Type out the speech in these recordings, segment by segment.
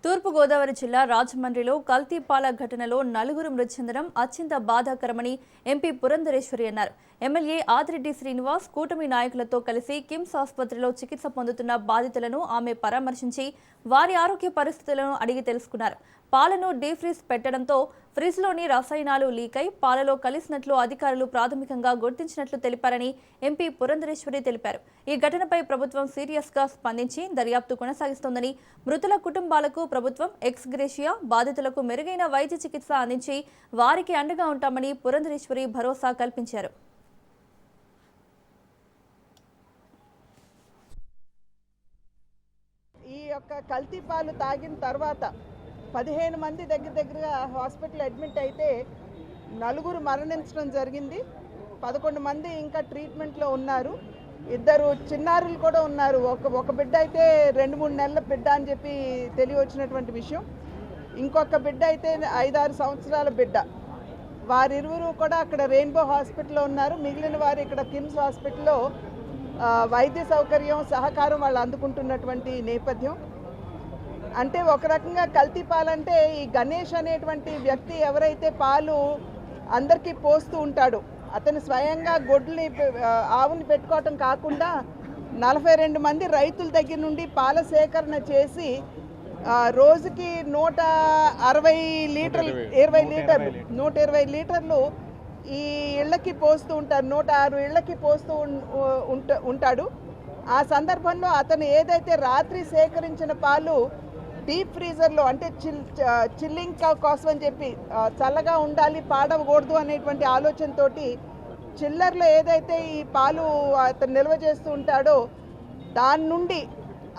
తూర్పుగోదావరి జిల్లా రాజమండ్రిలో కల్తీ పాల ఘటనలో నలుగురు మృతి చెందడం అత్యంత బాధాకరమని ఎంపీ పురంధరేశ్వరి అన్నారు. ఎమ్మెల్యే ఆదిరెడ్డి శ్రీనివాస్ కూటమి నాయకులతో కలిసి కిమ్స్ ఆసుపత్రిలో చికిత్స పొందుతున్న బాధితులను ఆమె పరామర్శించి వారి ఆరోగ్య పరిస్థితులను అడిగి తెలుసుకున్నారు. పాలను డీఫ్రీజ్ పెట్టడంతో ఫ్రిజ్లోని రసాయనాలు లీకై పాలలో కలిసినట్లు అధికారులు ప్రాథమికంగా గుర్తించినట్లు తెలిపారని ఎంపీ పురంధరేశ్వరి తెలిపారు. ఈ ఘటనపై ప్రభుత్వం సీరియస్గా స్పందించి దర్యాప్తు కొనసాగిస్తోందని, మృతుల కుటుంబాలకు ప్రభుత్వం ఎక్స్ గ్రేషియా, బాధితులకు మెరుగైన వైద్య చికిత్స అందించి వారికి అండగా ఉంటామని పురంధరేశ్వరి భరోసా కల్పించారు. ఈ యొక్క కల్తీ పాలు తాగిన తర్వాత 15 మంది దగ్గరగా హాస్పిటల్ అడ్మిట్ అయితే నలుగురు మరణించడం జరిగింది. 11 మంది ఇంకా ట్రీట్మెంట్లో ఉన్నారు. 2 చిన్నారులు కూడా ఉన్నారు. ఒక బిడ్డ అయితే 2-3 నెలల బిడ్డ అని చెప్పి తెలియవచ్చినటువంటి విషయం. ఇంకొక బిడ్డ అయితే 5-6 సంవత్సరాల బిడ్డ. వారిరువురు కూడా అక్కడ రెయిన్బో హాస్పిటల్లో ఉన్నారు. మిగిలిన వారు ఇక్కడ కిమ్స్ హాస్పిటల్లో వైద్య సౌకర్యం సహకారం వాళ్ళు అందుకుంటున్నటువంటి నేపథ్యం. అంటే ఒక రకంగా కల్తీ పాలంటే ఈ గణేష్ అనేటువంటి వ్యక్తి ఎవరైతే పాలు అందరికీ పోస్తూ ఉంటాడో అతను స్వయంగా గొడ్లని ఆవుని పెట్టుకోవటం కాకుండా 42 మంది రైతుల దగ్గర నుండి పాల సేకరణ చేసి రోజుకి 120 లీటర్లు ఈ ఇళ్ళకి పోస్తూ ఉంటారు. 106 ఇళ్ళకి పోస్తూ ఉంటాడు. ఆ సందర్భంలో అతను ఏదైతే రాత్రి సేకరించిన పాలు డీప్ ఫ్రీజర్లో అంటే చిల్లింగ్ కోసం అని చెప్పి చల్లగా ఉండాలి, పాడవకూడదు అనేటువంటి ఆలోచనతోటి చిల్లర్లో ఏదైతే ఈ పాలు అతను నిల్వ చేస్తూ ఉంటాడో దాని నుండి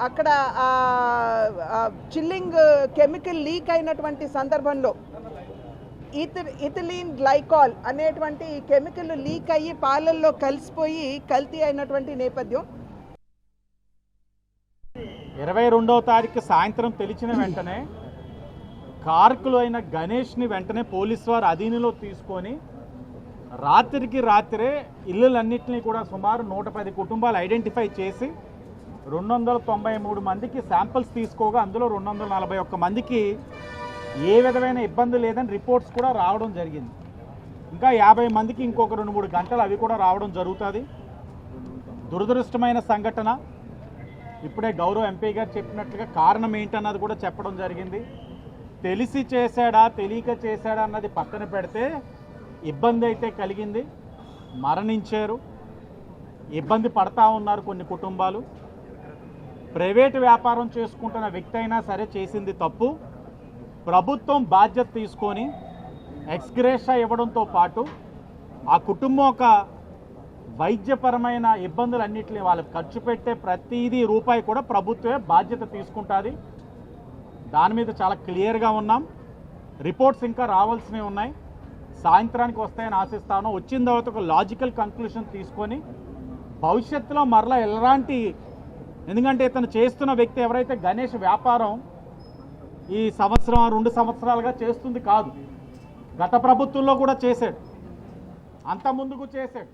అక్కడ చిల్లింగ్ కెమికల్ లీక్ అయినటువంటి సందర్భంలో ఇథిలీన్ గ్లైకాల్ అనేటువంటి ఈ కెమికల్ లీక్ అయ్యి పాలల్లో కలిసిపోయి కల్తీ అయినటువంటి నేపథ్యం. 22వ తారీఖు సాయంత్రం తెలిసిన వెంటనే కారకులు అయిన గణేష్ని వెంటనే పోలీసు వారు అధీనంలో తీసుకొని రాత్రికి రాత్రే ఇళ్ళలన్నింటినీ కూడా సుమారు 110 కుటుంబాలు ఐడెంటిఫై చేసి 293 మందికి శాంపిల్స్ తీసుకోగా అందులో 241 మందికి ఏ విధమైన ఇబ్బంది లేదని రిపోర్ట్స్ కూడా రావడం జరిగింది. ఇంకా 50 మందికి ఇంకొక 2-3 గంటలు అవి కూడా రావడం జరుగుతుంది. దురదృష్టమైన సంఘటన. ఇప్పుడే గౌరవ ఎంపీ గారు చెప్పినట్లుగా కారణం ఏంటన్నది కూడా చెప్పడం జరిగింది. తెలిసి చేశాడా తెలియక చేశాడా అన్నది పక్కన పెడితే ఇబ్బంది అయితే కలిగింది. మరణించారు, ఇబ్బంది పడతా ఉన్నారు కొన్ని కుటుంబాలు. ప్రైవేటు వ్యాపారం చేసుకుంటున్న వ్యక్తి అయినా సరే చేసింది తప్పు. ప్రభుత్వం బాధ్యత తీసుకొని ఎక్స్గ్రేషియా ఇవ్వడంతో పాటు ఆ కుటుంబం ఒక వైద్యపరమైన ఇబ్బందులన్నింటినీ వాళ్ళకి ఖర్చు పెట్టే ప్రతిదీ రూపాయి కూడా ప్రభుత్వమే బాధ్యత తీసుకుంటుంది. దాని మీద చాలా క్లియర్గా ఉన్నాం. రిపోర్ట్స్ ఇంకా రావాల్సినవి ఉన్నాయి. సాయంత్రానికి వస్తాయని ఆశిస్తాను. వచ్చిన తర్వాత ఒక లాజికల్ కంక్లూషన్ తీసుకొని భవిష్యత్తులో మరలా ఎలాంటి, ఎందుకంటే ఇతను చేస్తున్న వ్యక్తి ఎవరైతే గణేష్ వ్యాపారం ఈ సంవత్సరం 2 సంవత్సరాలుగా చేస్తుంది కాదు. గత ప్రభుత్వంలో కూడా చేశాడు, అంత ముందుకు చేశాడు.